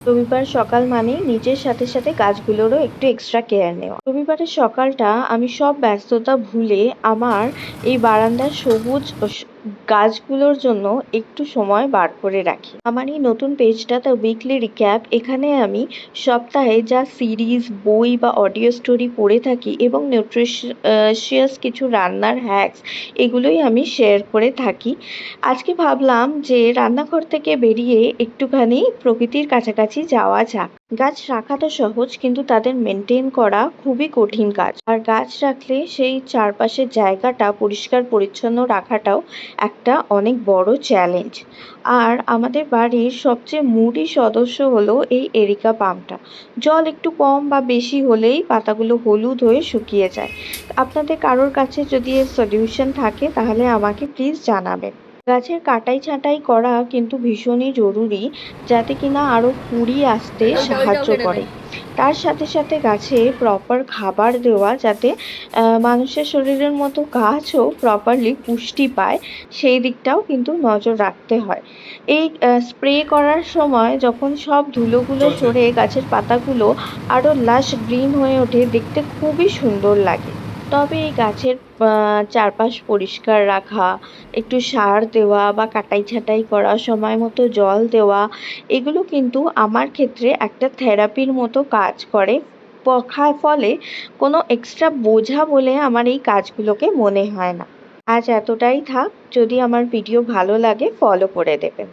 রবিবার সকাল মানেই নিজের সাথে সাথে গাছগুলোরও একটু এক্সট্রা কেয়ার নেওয়া। রবিবারের সকালটা আমি সব ব্যস্ততা ভুলে আমার এই বারান্দার সবুজ গাছগুলোর জন্য একটু সময় বার করে রাখি। আমার এই নতুন পেজটা দ্য উইকলি রিক্যাপ, এখানে আমি সপ্তাহে যা সিরিজ, বই বা অডিও স্টোরি পড়ে থাকি এবং নিউট্রিশিয়াস কিছু রান্নার হ্যাকস, এগুলোই আমি শেয়ার করে থাকি। আজকে ভাবলাম যে রান্নাঘর থেকে বেরিয়ে একটুখানি প্রকৃতির কাছাকাছি যাওয়া যাক। গাছ রাখাটা সহজ, কিন্তু তাদের মেনটেন করা খুবই কঠিন কাজ। আর গাছ রাখলে সেই চারপাশের জায়গাটা পরিষ্কার পরিচ্ছন্ন রাখাটাও একটা অনেক বড় চ্যালেঞ্জ। আর আমাদের বাড়ির সবচেয়ে মুডি সদস্য হলো এই এরিকা পামটা। জল একটু কম বা বেশি হলেই পাতাগুলো হলুদ হয়ে শুকিয়ে যায়। আপনাদের কারোর কাছে যদি এর সলিউশন থাকে তাহলে আমাকে প্লিজ জানাবেন। গাছের কাটাই ছাঁটাই করা কিন্তু ভীষণই জরুরি, যাতে কিনা আরো কুঁড়ি আসতে সাহায্য করে। তার সাথে সাথে গাছে প্রপার খাবার দেওয়া, যাতে মানুষের শরীরের মতো গাছও প্রপারলি পুষ্টি পায়, সেই দিকটাও কিন্তু নজর রাখতে হয়। এই স্প্রে করার সময় যখন সব ধুলোগুলো সরে গাছের পাতাগুলো আরো লাশ গ্রিন হয়ে ওঠে, দেখতে খুবই সুন্দর লাগে। তবে এই গাছের চারপাশ পরিষ্কার রাখা, একটু সার দেওয়া বা কাটাই ছাঁটাই করা, সময় মতো জল দেওয়া, এগুলো কিন্তু আমার ক্ষেত্রে একটা থেরাপির মতো কাজ করে। ফলে কোনো এক্সট্রা বোঝা বলে আমার এই কাজগুলোকে মনে হয় না। আজ এতটাই থাক। যদি আমার ভিডিও ভালো লাগে ফলো করে দেবেন।